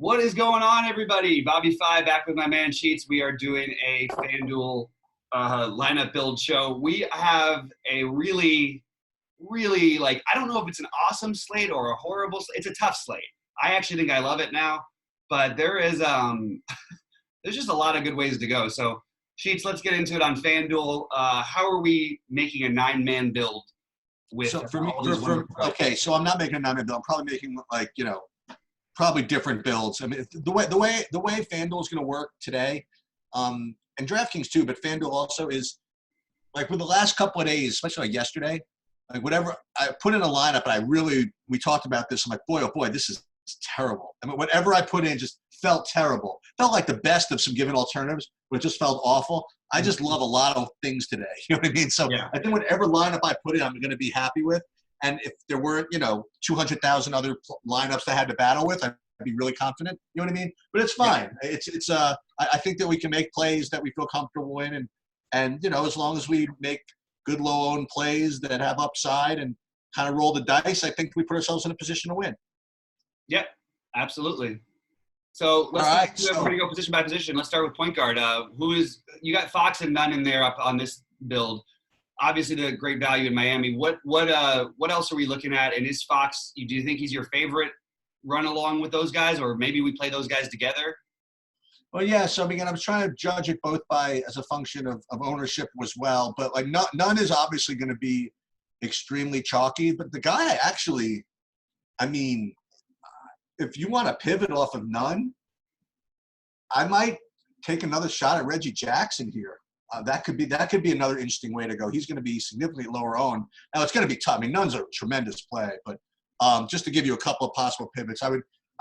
What is going on, everybody? BobbyFi back with my man Sheets. We are doing a Fanduel lineup build show. We have a really like, I don't know if it's an awesome slate or a horrible slate. It's a tough slate. I actually think I love it now, but there is there's just a lot of good ways to go. So Sheets, let's get into it on Fanduel. How are we making a 9-man build with So for me, all these wonderful guys? okay, so I'm not making a 9-man build. I'm probably making probably different builds. I mean, the way FanDuel is going to work today, and DraftKings too, but FanDuel also is like with the last couple of days, especially like yesterday, like whatever I put in a lineup, and we talked about this. I'm like, boy, oh boy, this is terrible. I mean, whatever I put in just felt terrible. Felt like the best of some given alternatives, but it just felt awful. I just love a lot of things today. You know what I mean? So Yeah. I think whatever lineup I put in, I'm going to be happy with. And if there weren't, 200,000 other lineups I had to battle with, I'd be really confident. You know what I mean? But it's fine. Yeah. I think that we can make plays that we feel comfortable in, and as long as we make good low-owned plays that have upside and kind of roll the dice, I think we put ourselves in a position to win. Yep, absolutely. So we're going to go position by position. Let's start with point guard. You got Fox and Nunn in there up on this build. Obviously, the great value in Miami. What else are we looking at? And is Fox? Do you think he's your favorite run along with those guys, or maybe we play those guys together? Well, yeah. So again, I was trying to judge it both as a function of ownership as well. But like Nunn is obviously going to be extremely chalky. But the guy I mean, if you want to pivot off of Nunn, I might take another shot at Reggie Jackson here. That could be another interesting way to go. He's going to be significantly lower owned. Now it's going to be tough. I mean, Nunn's a tremendous play, but just to give you a couple of possible pivots, I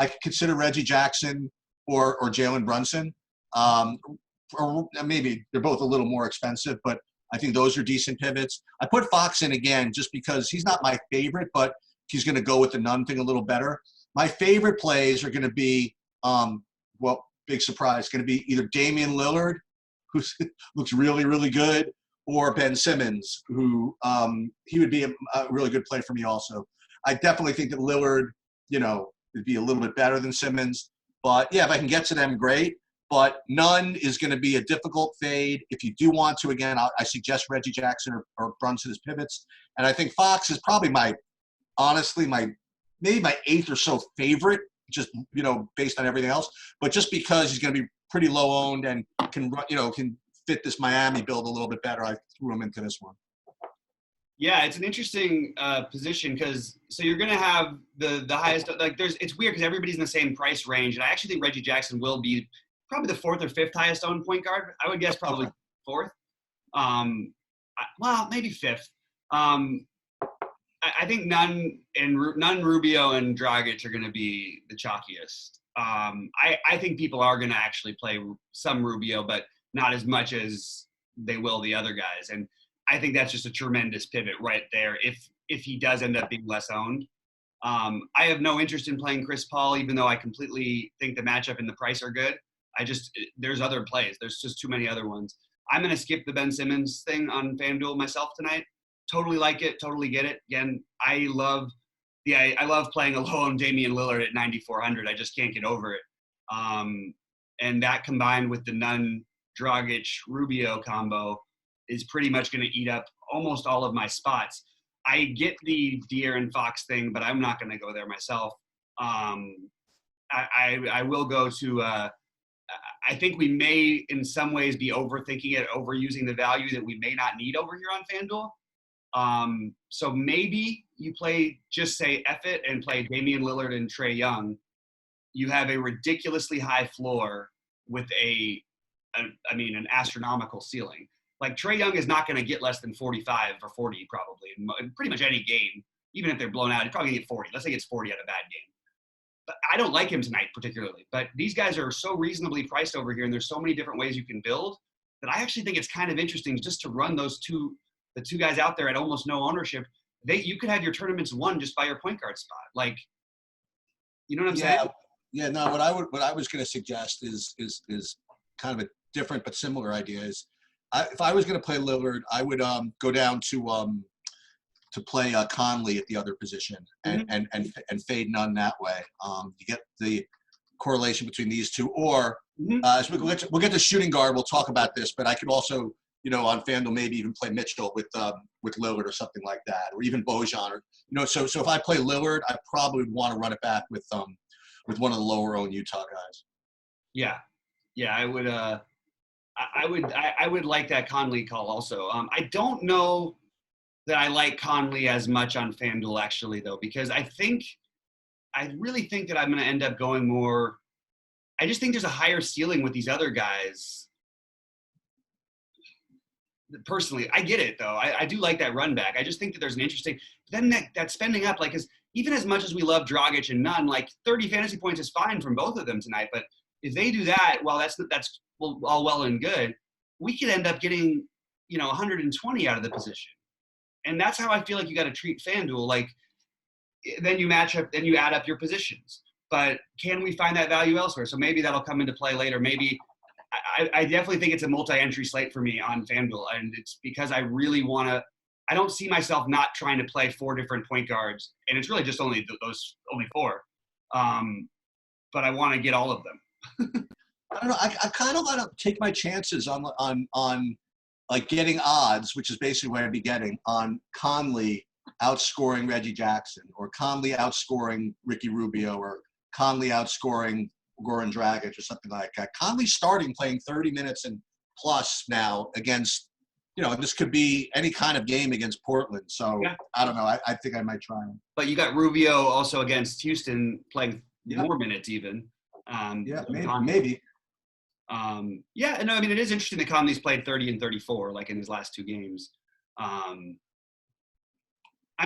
could consider Reggie Jackson or Jalen Brunson. Or maybe they're both a little more expensive, but I think those are decent pivots. I put Fox in again just because he's not my favorite, but he's going to go with the Nunn thing a little better. My favorite plays are going to be, big surprise, going to be either Damian Lillard, who looks really, really good, or Ben Simmons, who he would be a really good play for me also. I definitely think that Lillard, would be a little bit better than Simmons. But, yeah, if I can get to them, great. But Nunn is going to be a difficult fade. If you do want to, again, I suggest Reggie Jackson or Brunson as pivots. And I think Fox is probably maybe my 8th or so favorite, just, based on everything else. But just because he's going to be pretty low owned and can fit this Miami build a little bit better, I threw him into this one. Yeah, it's an interesting position because you're going to have the highest. It's weird because everybody's in the same price range, and I actually think Reggie Jackson will be probably the 4th or 5th highest owned point guard. I would guess probably 4th. Maybe 5th. I think Nunn, Rubio, and Dragic are going to be the chalkiest. I think people are going to actually play some Rubio, but not as much as they will the other guys. And I think that's just a tremendous pivot right there if he does end up being less owned. I have no interest in playing Chris Paul, even though I completely think the matchup and the price are good. There's other plays. There's just too many other ones. I'm going to skip the Ben Simmons thing on FanDuel myself tonight. Totally like it. Totally get it. Again, I love playing alone Damian Lillard at 9,400. I just can't get over it. And that combined with the Nunn, Dragic, Rubio combo is pretty much going to eat up almost all of my spots. I get the De'Aaron Fox thing, but I'm not going to go there myself. I will go to I think we may in some ways be overthinking it, overusing the value that we may not need over here on FanDuel. So maybe you just say F it and play Damian Lillard and Trae Young. You have a ridiculously high floor with an astronomical ceiling. Like Trae Young is not going to get less than 45 or 40 probably in pretty much any game. Even if they're blown out, he's probably going to get 40. Let's say he gets 40 out of a bad game. But I don't like him tonight particularly. But these guys are so reasonably priced over here, and there's so many different ways you can build that I actually think it's kind of interesting just to run the two guys out there at almost no ownership. You could have your tournaments won just by your point guard spot. Like, you know what I'm saying? Yeah. No. What I was going to suggest is kind of a different but similar idea. Is if I was going to play Lillard, I would go down to play Conley at the other position and fade Nunn that way. You get the correlation between these two. Or Mhm. as we'll get to shooting guard, we'll talk about this, but I could also, on FanDuel maybe even play Mitchell with Lillard or something like that, or even Bojan, or so if I play Lillard, I probably would want to run it back with one of the lower owned Utah guys. Yeah, yeah, I would. I would like that Conley call also. I don't know that I like Conley as much on FanDuel actually though, because I really think that I'm going to end up going more. I just think there's a higher ceiling with these other guys. Personally, I get it though. I do like that run back. I just think that there's an interesting. Then that spending up, like, because even as much as we love Dragic and Nunn, like 30 fantasy points is fine from both of them tonight. But if they do that, well, that's all well and good. We could end up getting 120 out of the position, and that's how I feel like you got to treat FanDuel. Like, then you match up, then you add up your positions. But can we find that value elsewhere? So maybe that'll come into play later. Maybe I definitely think it's a multi-entry slate for me on FanDuel, and it's because I really want to. I don't see myself not trying to play 4 different point guards, and it's really just only only 4. But I want to get all of them. I don't know. I kind of want to take my chances on like getting odds, which is basically what I'd be getting on Conley outscoring Reggie Jackson, or Conley outscoring Ricky Rubio, or Conley outscoring Goran Dragic, or something like that. Conley starting playing 30 minutes and plus now against, this could be any kind of game against Portland. So yeah. I don't know. I think I might try him. But you got Rubio also against Houston playing more minutes even. Maybe. Yeah, no, I mean, it is interesting that Conley's played 30 and 34, like in his last 2 games. I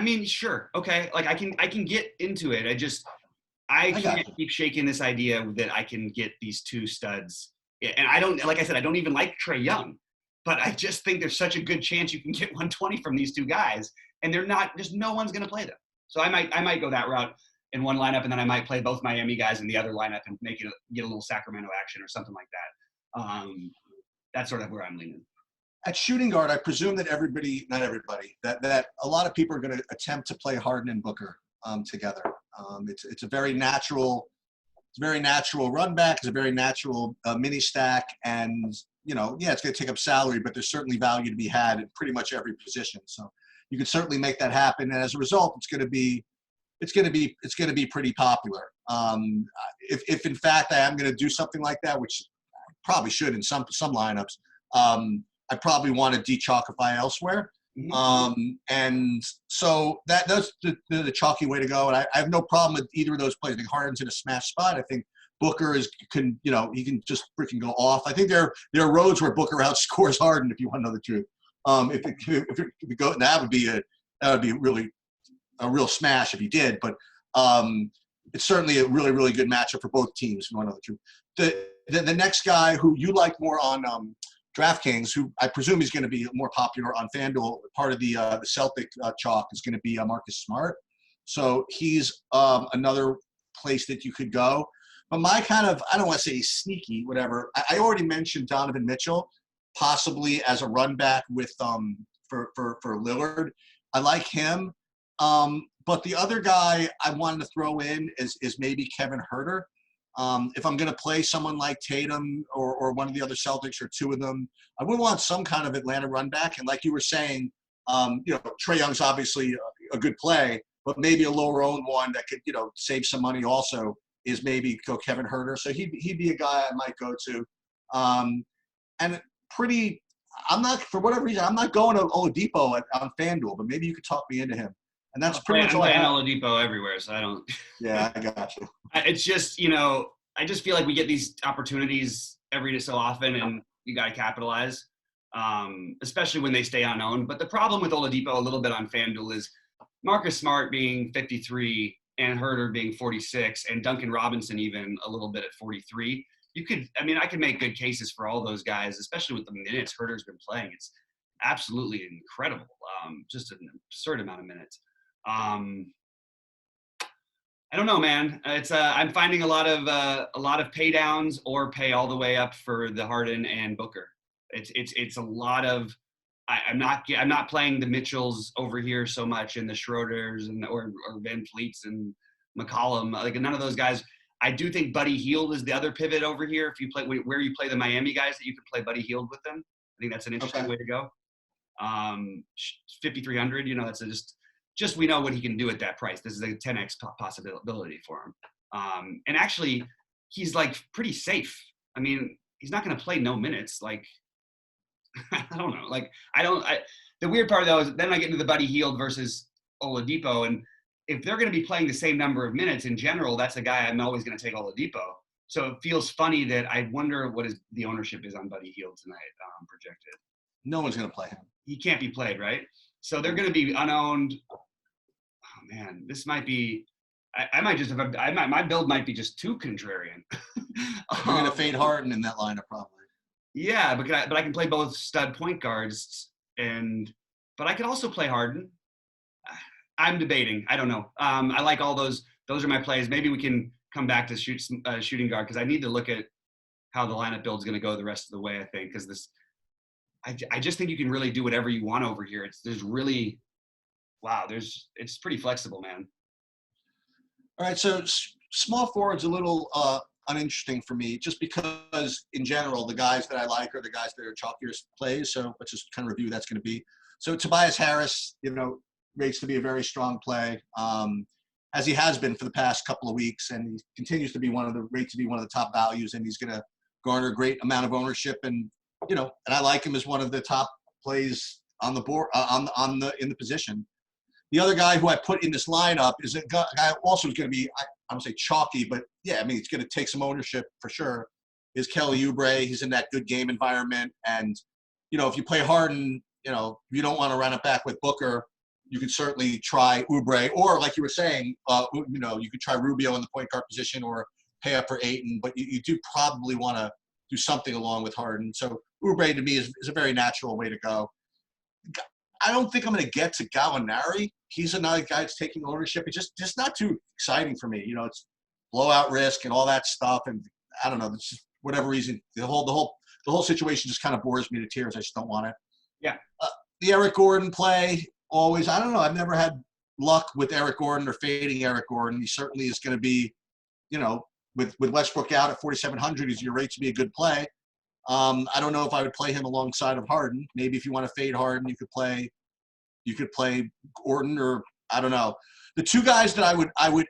mean, sure. Okay. Like I can get into it. I can't keep shaking this idea that I can get these 2 studs. And I don't, like I said, I don't even like Trae Young, but I just think there's such a good chance you can get 120 from these 2 guys, and they're not, just no one's going to play them. So I might go that route in one lineup, and then I might play both Miami guys in the other lineup and get a little Sacramento action or something like that. That's sort of where I'm leaning. At shooting guard, I presume that not everybody, that a lot of people are going to attempt to play Harden and Booker together. It's a very natural run back. It's a very natural mini stack, and it's going to take up salary, but there's certainly value to be had in pretty much every position. So you can certainly make that happen, and as a result, it's going to be pretty popular. If in fact I am going to do something like that, which I probably should in some lineups. I probably want to de-chalkify elsewhere. Mm-hmm. And so that's the chalky way to go. And I have no problem with either of those plays. I think Harden's in a smash spot. I think Booker he can just freaking go off. I think there are roads where Booker outscores Harden, if you want to know the truth. If it go, that would be really a real smash if he did. But it's certainly a really, really good matchup for both teams, if you want to know the truth. The next guy who you like more on DraftKings, who I presume is going to be more popular on FanDuel, part of the Celtic chalk, is going to be Marcus Smart. So he's another place that you could go. But my kind of, I don't want to say sneaky, whatever. I already mentioned Donovan Mitchell, possibly as a run back with for Lillard. I like him. But the other guy I wanted to throw in is maybe Kevin Huerter. If I'm going to play someone like Tatum or one of the other Celtics or 2 of them, I would want some kind of Atlanta run back. And like you were saying, Trae Young's obviously a good play, but maybe a lower owned one that could, save some money also is maybe go Kevin Huerter. So he'd be a guy I might go to. And for whatever reason, I'm not going to Oladipo on FanDuel, but maybe you could talk me into him. And that's pretty much all I have. I'm playing Oladipo everywhere, so I don't. Yeah, I got you. It's just, I just feel like we get these opportunities every so often, and you got to capitalize, especially when they stay unowned. But the problem with Oladipo a little bit on FanDuel is Marcus Smart being 53 and Huerter being 46 and Duncan Robinson even a little bit at 43. I could make good cases for all those guys, especially with the minutes Huerter's been playing. It's absolutely incredible, just an absurd amount of minutes. I don't know, man. It's I'm finding a lot of pay downs or pay all the way up for the Harden and Booker. It's a lot of I'm not playing the Mitchells over here so much, and the Schroeders or Van Fleets and McCollum. Like none of those guys. I do think Buddy Hield is the other pivot over here. If you play where you play the Miami guys, that you could play Buddy Hield with them. I think that's an interesting way to go. 5,300. That's just we know what he can do at that price. This is a 10x possibility for him. And actually, he's like pretty safe. I mean, he's not going to play no minutes. Like, I don't know. Like, the weird part though is then I get into the Buddy Hield versus Oladipo, and if they're going to be playing the same number of minutes in general, that's a guy I'm always going to take Oladipo. So it feels funny that I wonder what the ownership is on Buddy Hield tonight, projected. No one's going to play him. He can't be played, right? So they're going to be unowned. Oh man, this might be. I might just have. My build might be just too contrarian. You're going to fade Harden in that lineup, probably. Yeah, but I can play both stud point guards, but I could also play Harden. I'm debating. I don't know. I like all those. Those are my plays. Maybe we can come back to shooting guard because I need to look at how the lineup build is going to go the rest of the way. I think because I just think you can really do whatever you want over here. It's pretty flexible, man. All right, so small forward's a little uninteresting for me, just because in general the guys that I like are the guys that are chalkier plays. So let's just kind of review that's going to be. So Tobias Harris, rates to be a very strong play, as he has been for the past couple of weeks, and he continues to be one of the top values, and he's going to garner a great amount of ownership, and I like him as one of the top plays on the board in the position. The other guy who I put in this lineup is a guy also is going to be, I would say chalky, but yeah, I mean, it's going to take some ownership for sure, is Kelly Oubre. He's in that good game environment. And, if you play Harden, if you don't want to run it back with Booker, you could certainly try Oubre. Or like you were saying, you could try Rubio in the point guard position or pay up for Ayton. But you do probably want to do something along with Harden. So Oubre to me is a very natural way to go. I don't think I'm going to get to Gallinari. He's another guy that's taking ownership. It's just not too exciting for me. It's blowout risk and all that stuff. And I don't know, it's just whatever reason, the whole situation just kind of bores me to tears. I just don't want it. Yeah. The Eric Gordon play always. I don't know. I've never had luck with Eric Gordon or fading Eric Gordon. He certainly is going to be, with Westbrook out at 4,700, is your rate to be a good play. I don't know if I would play him alongside of Harden. Maybe if you want to fade Harden, you could play Gordon, or I don't know. The two guys that I would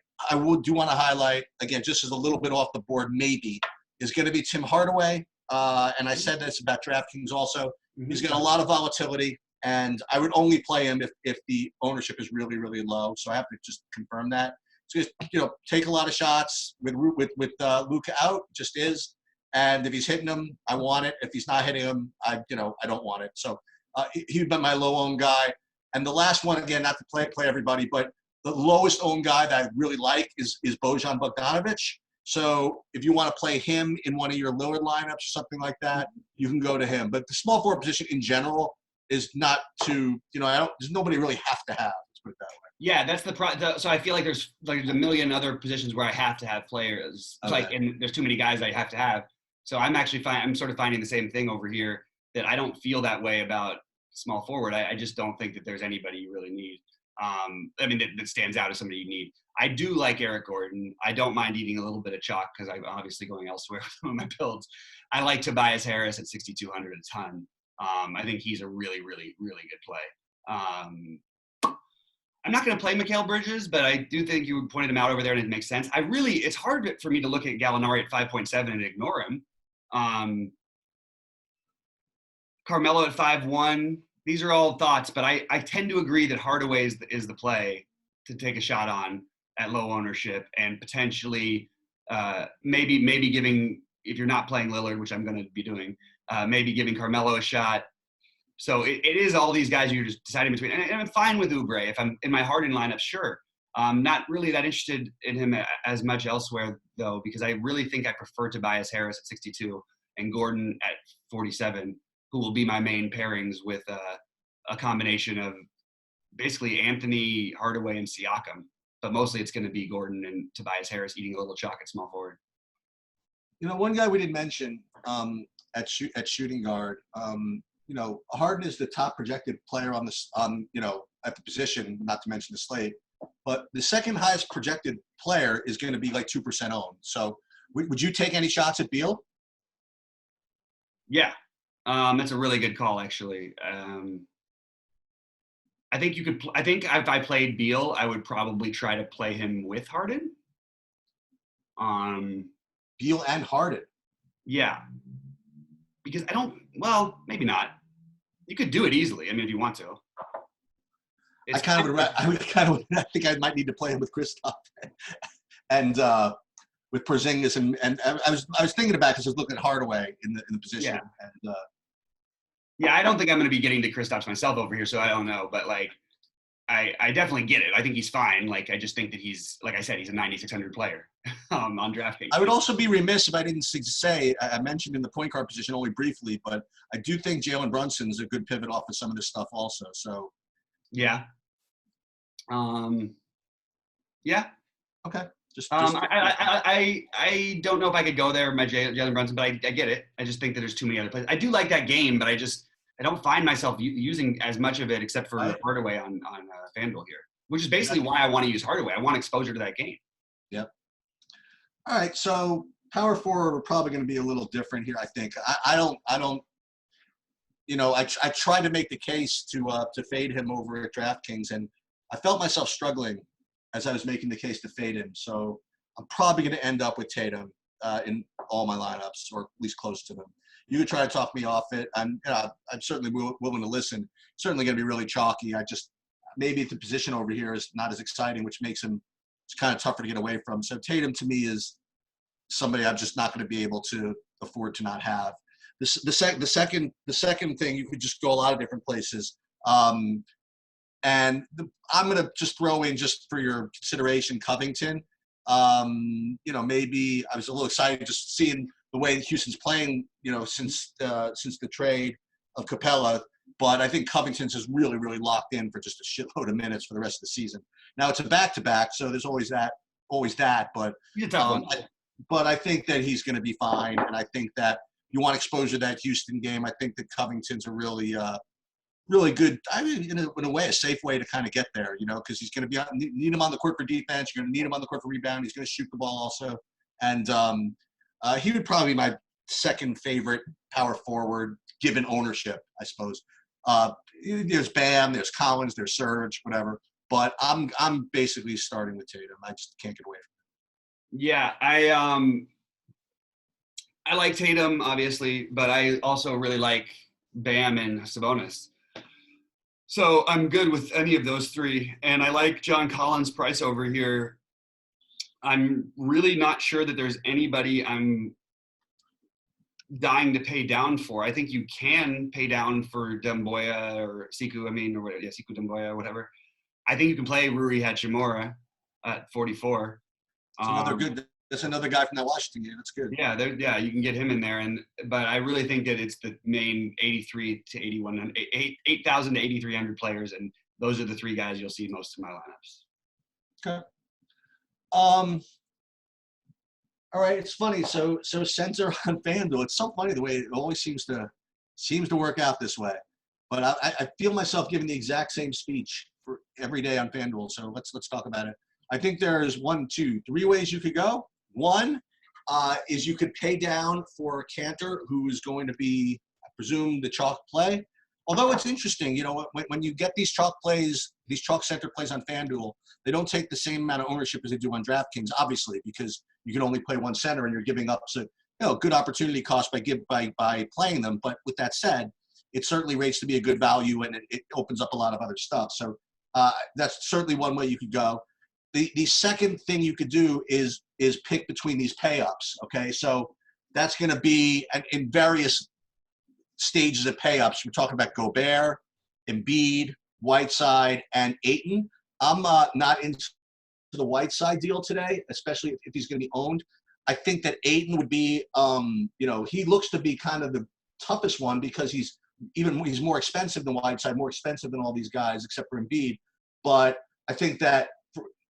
do want to highlight again, just as a little bit off the board, maybe is going to be Tim Hardaway. And I said this about DraftKings also. Mm-hmm. He's got a lot of volatility, and I would only play him if the ownership is really, really low. So I have to just confirm that. So just take a lot of shots with Luka out, just is. And if he's hitting them, I want it. If he's not hitting them, I don't want it. So he'd be my low-owned guy. And the last one, again, not to play everybody, but the lowest owned guy that I really like is Bojan Bogdanovic. So if you want to play him in one of your lower lineups or something like that, you can go to him. But the small forward position in general is not too, there's nobody really have to have. Let's put it that way. Yeah, that's so I feel like there's a million other positions where I have to have players. Okay. And there's too many guys I have to have. So I'm actually I'm sort of finding the same thing over here, that I don't feel that way about small forward. I just don't think that there's anybody you really need. That stands out as somebody you need. I do like Eric Gordon. I don't mind eating a little bit of chalk because I'm obviously going elsewhere with some of my builds. I like Tobias Harris at 6,200 a ton. I think he's a really, really, really good play. I'm not going to play Mikal Bridges, but I do think you pointed him out over there and it makes sense. It's hard for me to look at Gallinari at 5.7 and ignore him. Carmelo at 5.1. These are all thoughts, but I tend to agree that Hardaway is the play to take a shot on at low ownership, and potentially maybe giving, if you're not playing Lillard, which I'm going to be doing, maybe giving Carmelo a shot. So it is all these guys you're just deciding between. And I'm fine with Oubre. If I'm in my Harden lineup, sure. Not really that interested in him as much elsewhere, though, because I really think I prefer Tobias Harris at 62 and Gordon at 47, who will be my main pairings with a combination of basically Anthony, Hardaway, and Siakam. But mostly it's going to be Gordon and Tobias Harris eating a little chalk at small forward. One guy we didn't mention at shooting guard, Harden is the top projected player at the position, not to mention the slate. but the second highest projected player is going to be like 2% owned. So would you take any shots at Beal? Yeah, that's a really good call, actually. I think you could. I think if I played Beal, I would probably try to play him with Harden. Beal and Harden. Yeah, because I don't. Well, maybe not. You could do it easily. I mean, if you want to. I think I might need to play him with Kristaps and with Porzingis, and I was thinking about because I was looking at Hardaway in the position. Yeah. And, yeah, I don't think I'm going to be getting to Kristaps myself over here, so I don't know. But like, I definitely get it. I think he's fine. Like, I just think that he's, like I said, he's a 9,600 player on DraftKings. I would also be remiss if I didn't say, I mentioned in the point guard position only briefly, but I do think Jalen Brunson is a good pivot off of some of this stuff also. So. Yeah. Yeah. Okay. I don't know if I could go there with my Jalen Brunson, but I get it. I just think that there's too many other plays. I do like that game, but I don't find myself using as much of it except for Hardaway on Fanduel here, which is basically why I want to use Hardaway. I want exposure to that game. Yep. All right. So power forward, we're probably going to be a little different here. I think I don't. You know, I tried to make the case to fade him over at DraftKings, and I felt myself struggling as I was making the case to fade him. So I'm probably going to end up with Tatum in all my lineups, or at least close to them. You could try to talk me off it. I'm certainly willing to listen. Certainly going to be really chalky. Maybe the position over here is not as exciting, which makes him it's kind of tougher to get away from. So Tatum to me is somebody I'm just not going to be able to afford to not have. The second thing, you could just go a lot of different places. I'm going to just throw in, just for your consideration, Covington. Maybe I was a little excited just seeing the way Houston's playing, since the trade of Capella. But I think Covington's is really, really locked in for just a shitload of minutes for the rest of the season. Now it's a back-to-back, so there's always that. But but I think that he's going to be fine, and I think that you want exposure to that Houston game. I think that Covington's a really really good, I mean, in a way, a safe way to kind of get there, because he's going to need him on the court for defense. You're going to need him on the court for rebound. He's going to shoot the ball also. And he would probably be my second favorite power forward, given ownership, I suppose. There's Bam, there's Collins, there's Serge, whatever. But I'm basically starting with Tatum. I just can't get away from it. Yeah, I like Tatum, obviously, but I also really like Bam and Sabonis. So I'm good with any of those three. And I like John Collins' price over here. I'm really not sure that there's anybody I'm dying to pay down for. I think you can pay down for Demboya or Siku, Siku Demboya or whatever. I think you can play Rui Hachimura at 44. That's another guy from that Washington game. That's good. Yeah, you can get him in there. But I really think that it's the main 83 to 8,100, 8,000 to 8,300 players, and those are the three guys you'll see most of my lineups. Okay. All right. It's funny. So center on FanDuel. It's so funny the way it always seems to work out this way. But I feel myself giving the exact same speech for every day on FanDuel. So let's talk about it. I think there's 1, 2, 3 ways you could go. One is you could pay down for Cantor, who is going to be, I presume, the chalk play. Although it's interesting, when you get these chalk center plays on FanDuel, they don't take the same amount of ownership as they do on DraftKings, obviously, because you can only play one center and you're giving up good opportunity cost by playing them. But with that said, it certainly rates to be a good value, and it opens up a lot of other stuff. So that's certainly one way you could go. The second thing you could do is pick between these pay-ups, okay? So that's going to be in various stages of pay-ups. We're talking about Gobert, Embiid, Whiteside, and Ayton. I'm not into the Whiteside deal today, especially if he's going to be owned. I think that Ayton would be, he looks to be kind of the toughest one because he's more expensive than Whiteside, more expensive than all these guys except for Embiid. But I think that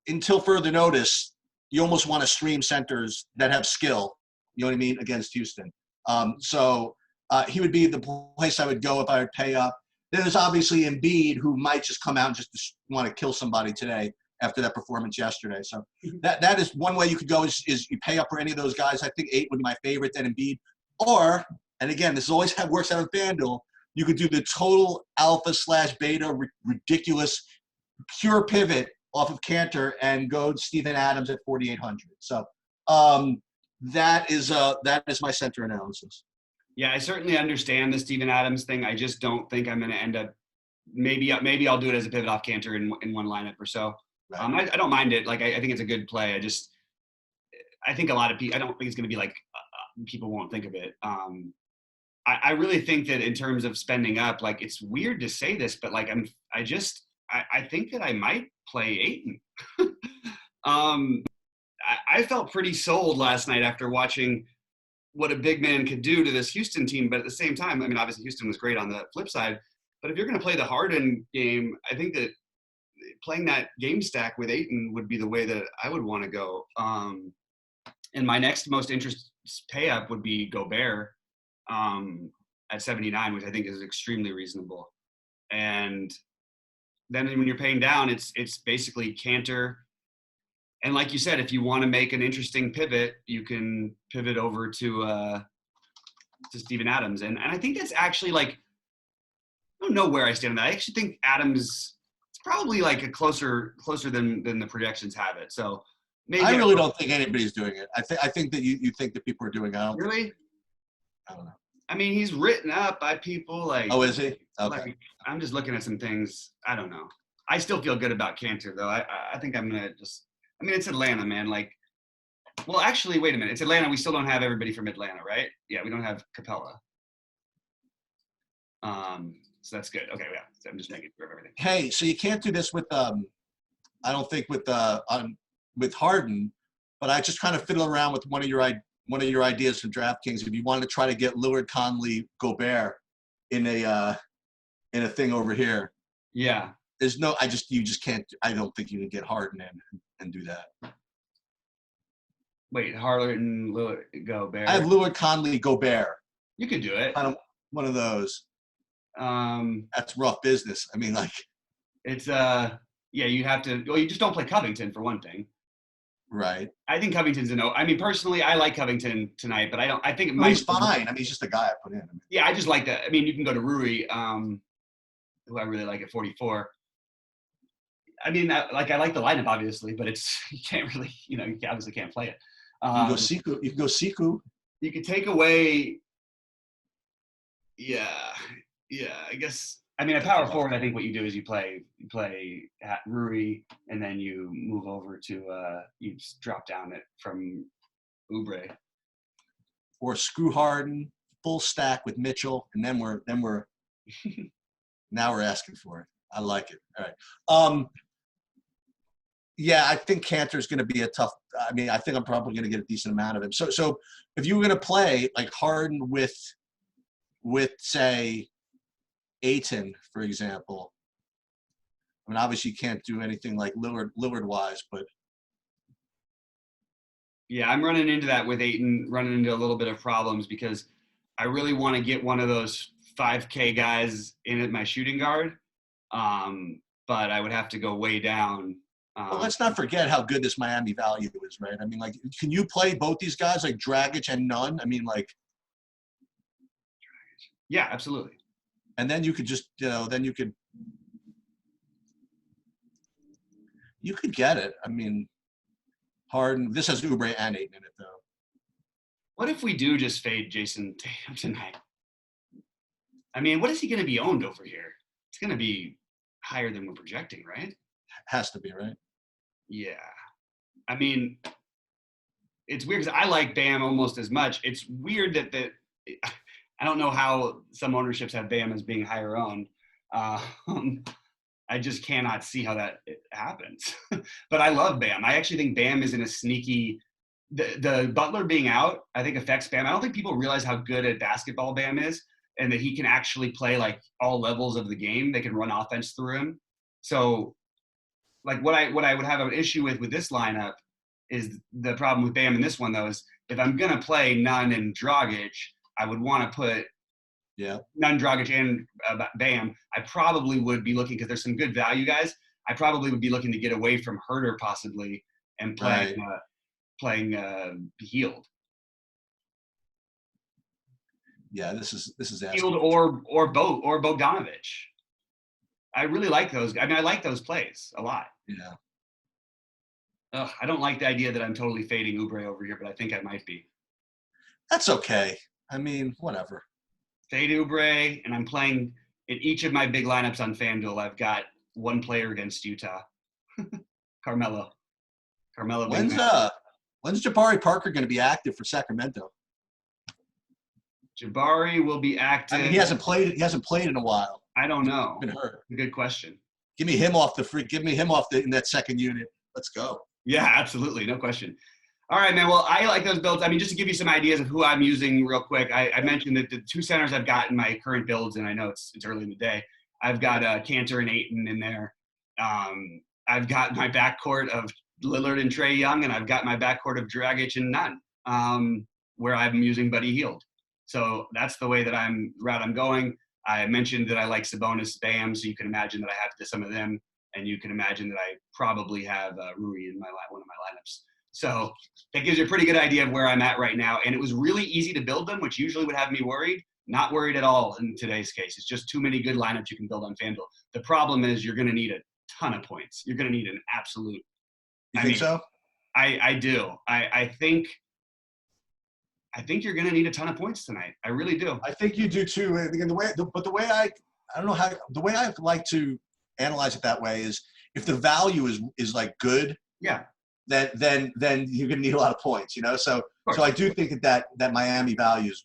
until further notice, you almost want to stream centers that have skill, you know what I mean, against Houston. So he would be the place I would go if I would pay up. There's obviously Embiid, who might just come out and just want to kill somebody today. after that performance yesterday. So that is one way you could go is you pay up for any of those guys. I think 8 would be my favorite, then Embiid. Or, and again, this always works out on FanDuel, you could do the total alpha / beta ridiculous pure pivot off of Cantor and go Steven Adams at 4,800. So that is my center analysis. Yeah, I certainly understand the Steven Adams thing. I just don't think I'm going to end up. Maybe I'll do it as a pivot off Cantor in one lineup or so. Right. I don't mind it. Like I think it's a good play. I think a lot of people. I don't think it's going to be like people won't think of it. I really think that in terms of spending up, like it's weird to say this, but like I think that I might play Ayton. I felt pretty sold last night after watching what a big man could do to this Houston team. But at the same time, I mean, obviously Houston was great on the flip side. But if you're going to play the Harden game, I think that playing that game stack with Ayton would be the way that I would want to go. And my next most interest pay up would be Gobert at 79, which I think is extremely reasonable. And then when you're paying down, it's basically Cantor. And like you said, if you want to make an interesting pivot, you can pivot over to Steven Adams. And I think that's actually like, I don't know where I stand on that. I actually think Adams is probably like a closer than the projections have it. So maybe I really don't think anybody's doing it. I think that you think that people are doing it. Really? I don't know. I mean, he's written up by people like. Oh, is he? Okay. Like, I'm just looking at some things. I don't know. I still feel good about Cantor though. I think I'm gonna just. I mean, it's Atlanta, man. Like, well, actually, wait a minute. It's Atlanta. We still don't have everybody from Atlanta, right? Yeah, we don't have Capella. So that's good. Okay, yeah. So I'm just making sure of everything. Hey, so you can't do this with I don't think with Harden, but I just kind of fiddle around with one of your ideas from DraftKings. If you wanted to try to get Lillard, Conley, Gobert in a thing over here. Yeah. There's no. You just can't. I don't think you can get Harden in and do that. Wait, Harden, Lillard, Gobert. I have Lillard, Conley, Gobert. You could do it. One of those. That's rough business. I mean, like. It's yeah. You have to. Well, you just don't play Covington for one thing. Right. I think Covington's a no. I mean, personally, I like Covington tonight, but I don't. I think he's fine. I mean, he's just a guy I put in. Yeah, I just like that. I mean, you can go to Rui, who I really like at 44. I mean, I like the lineup, obviously, but you can't really, you obviously can't play it. You can go Siku. You could take away. Yeah. I guess. I mean, at power forward, I think what you do is you play Rui, and then you move over to you just drop down it from Oubre. Or screw Harden, full stack with Mitchell, and then we're now we're asking for it. I like it. All right. Yeah, I think Cantor's going to be a tough. I mean, I think I'm probably going to get a decent amount of him. So if you were going to play like Harden with say Ayton, for example. I mean, obviously you can't do anything like Lillard wise, but yeah, I'm running into that with Ayton, running into a little bit of problems because I really want to get one of those 5K guys in at my shooting guard, but I would have to go way down. Well, let's not forget how good this Miami value is, right? I mean, like, can you play both these guys, like Dragic and Nunn? I mean, like, yeah, absolutely. And then you could just, then you could get it. I mean, Harden. This has Oubre and Ayton in it, though. What if we do just fade Jason Tatum tonight? I mean, what is he going to be owned over here? It's going to be higher than we're projecting, right? Has to be, right? Yeah. I mean, it's weird because I like Bam almost as much. It's weird that I don't know how some ownerships have Bam as being higher owned. I just cannot see how that happens. But I love Bam. I actually think Bam is in a sneaky – the Butler being out, I think, affects Bam. I don't think people realize how good at basketball Bam is and that he can actually play, like, all levels of the game. They can run offense through him. So, like, what I would have an issue with this lineup is the problem with Bam in this one, though, is if I'm going to play Nunn and Dragic, I would want to put Nunn, Dragic, and Bam. I probably would be looking because there's some good value guys. I probably would be looking to get away from Herder possibly and playing Healed. Yeah, this is asking. Healed or Bogdanovich. I really like those. I mean, I like those plays a lot. Yeah. I don't like the idea that I'm totally fading Oubre over here, but I think I might be. That's okay. I mean, whatever. Fade Oubre, and I'm playing in each of my big lineups on FanDuel. I've got one player against Utah. Carmelo. When's Jabari Parker going to be active for Sacramento? Jabari will be active. I mean, he hasn't played in a while. I don't know. He's been hurt. Good question. Give me him off in that second unit. Let's go. Yeah, absolutely. No question. All right, man. Well, I like those builds. I mean, just to give you some ideas of who I'm using real quick, I mentioned that the two centers I've got in my current builds, and I know it's early in the day, I've got Cantor and Ayton in there. I've got my backcourt of Lillard and Trae Young, and I've got my backcourt of Dragic and Nunn, where I'm using Buddy Hield. So that's the way that route I'm going. I mentioned that I like Sabonis, Bam, so you can imagine that I have some of them, and you can imagine that I probably have Rui in one of my lineups. So that gives you a pretty good idea of where I'm at right now. And it was really easy to build them, which usually would have me worried. Not worried at all in today's case. It's just too many good lineups you can build on FanDuel. The problem is you're going to need a ton of points. You're going to need an absolute. You think so? I do. I think you're going to need a ton of points tonight. I really do. I think you do too. And the way I don't know how, the way I like to analyze it that way is if the value is like good. Yeah. Then you're going to need a lot of points, So I do think that Miami value is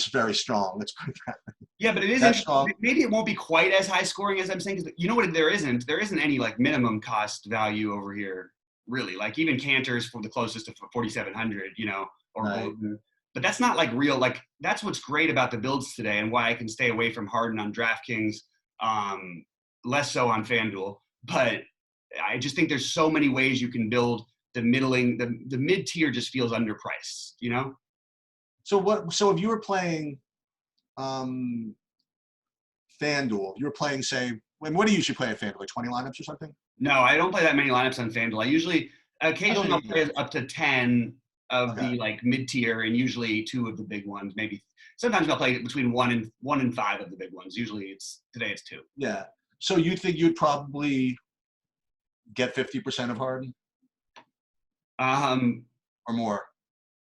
very strong. Let's put it that way. Yeah, but it isn't. Maybe it won't be quite as high scoring as I'm saying. Because you know what? There isn't any like minimum cost value over here, really. Like even Cantor's for the closest to 4,700, or right. But that's not like real. Like that's what's great about the builds today, and why I can stay away from Harden on DraftKings, less so on FanDuel, but. I just think there's so many ways you can build the mid tier just feels underpriced, So if you were playing FanDuel, you were playing, say, what do you usually play at FanDuel, like 20 lineups or something? No, I don't play that many lineups on FanDuel. Occasionally I'll play up to 10 of the like mid tier, and usually 2 of the big ones, maybe. Sometimes I'll play between 1 and 5 of the big ones. Usually today it's 2. Yeah. So you think you'd probably get 50% of Harden? Or more?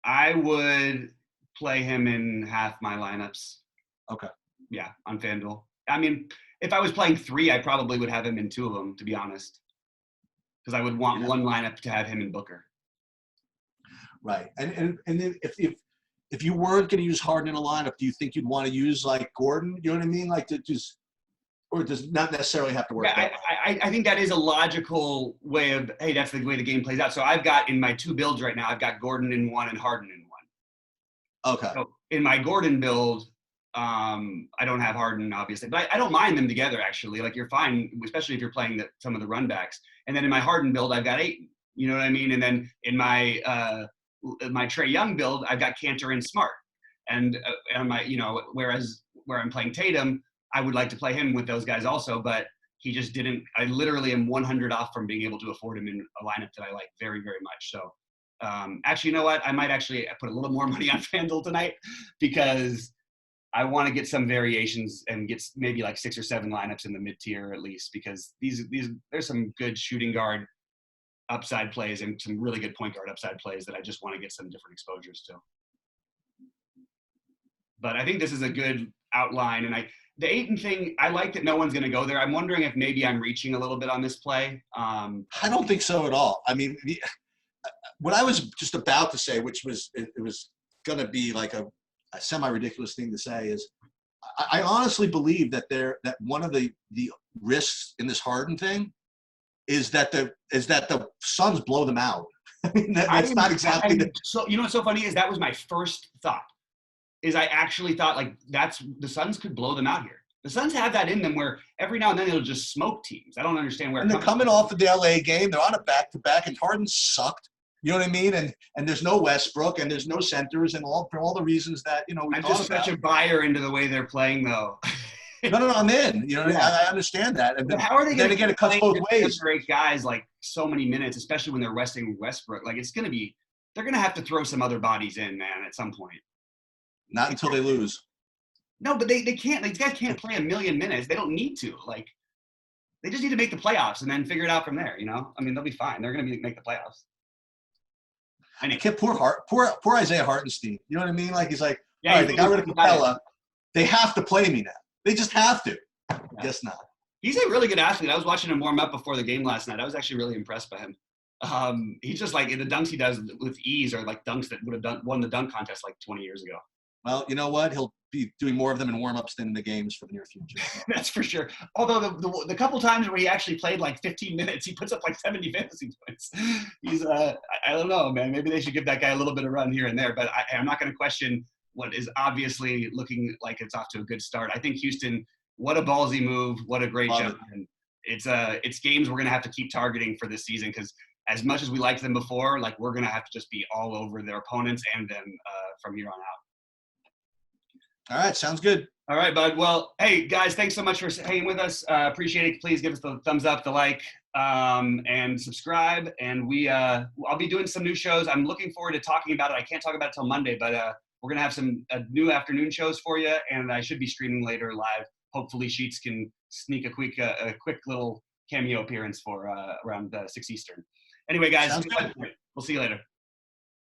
I would play him in half my lineups. Okay. Yeah, on FanDuel. I mean, if I was playing 3, I probably would have him in 2 of them, to be honest. Because I would want one lineup to have him in Booker. Right. And then if you weren't going to use Harden in a lineup, do you think you'd want to use like Gordon? You know what I mean? Like to just. Or it does not necessarily have to work. Yeah, I think that is a logical way of, hey, that's the way the game plays out. So I've got in my 2 builds right now, I've got Gordon in 1 and Harden in 1. Okay. So in my Gordon build, I don't have Harden, obviously. But I don't mind them together, actually. Like, you're fine, especially if you're playing some of the runbacks. And then in my Harden build, I've got Ayton. You know what I mean? And then in my Trae Young build, I've got Cantor and Smart. And whereas where I'm playing Tatum, I would like to play him with those guys also, but he just didn't. I literally am 100 off from being able to afford him in a lineup that I like very, very much. So actually, you know what? I might actually put a little more money on FanDuel tonight because I want to get some variations and get maybe like 6 or 7 lineups in the mid tier at least, because there's some good shooting guard upside plays and some really good point guard upside plays that I just want to get some different exposures to. But I think this is a good outline, and the Ayton thing, I like that no one's going to go there. I'm wondering if maybe I'm reaching a little bit on this play. I don't think so at all. I mean, what I was just about to say, which was it was going to be like a semi-ridiculous thing to say, is I honestly believe that one of the risks in this Harden thing is that the Suns blow them out. I mean, that's not exactly. So you know what's so funny is that was my first thought. Is I actually thought like the Suns could blow them out here. The Suns have that in them where every now and then they'll just smoke teams. I don't understand where. And they're coming off of the LA game. They're on a back-to-back, and Harden sucked. You know what I mean? And there's no Westbrook, and there's no centers, and for all the reasons that we I'm thought just about. such a buyer into the way they're playing, though. No, I'm in. You know, Yeah. I understand that. And But how are they then going to again, it cuts play both their ways. great guys like so many minutes, especially when they're resting Westbrook? Like it's going to be, they're going to have to throw some other bodies in, man, at some point. Not until they lose. No, but they can't. These guys can't play a million minutes. They don't need to. Like they just need to make the playoffs and then figure it out from there. You know, I mean, they'll be fine. They're going to make the playoffs. I can't poor Isaiah Hartenstein. You know what I mean? Like he's like, Yeah, all right, they got rid of Capella. They have to play me now. They just have to. Yeah. Guess not. He's a really good athlete. I was watching him warm up before the game last night. I was actually really impressed by him. He's just like the dunks he does with ease are like dunks that would have won the dunk contest like 20 years ago. Well, you know what? He'll be doing more of them in warm-ups than in the games for the near future. So. That's for sure. Although the couple times where he actually played like 15 minutes, he puts up like 70 fantasy points. He's I don't know, man. Maybe they should give that guy a little bit of run here and there. But I'm not going to question what is obviously looking like it's off to a good start. I think Houston, what a ballsy move. What a great job. And it's games we're going to have to keep targeting for this season because as much as we liked them before, like we're going to have to just be all over their opponents and them from here on out. All right, sounds good. All right, bud. Well, hey, guys, thanks so much for hanging with us. Appreciate it. Please give us the thumbs up, the like, and subscribe. And I'll be doing some new shows. I'm looking forward to talking about it. I can't talk about it till Monday, but we're going to have some new afternoon shows for you, and I should be streaming later live. Hopefully, Sheets can sneak a quick little cameo appearance for around 6 Eastern. Anyway, guys, we'll see you later.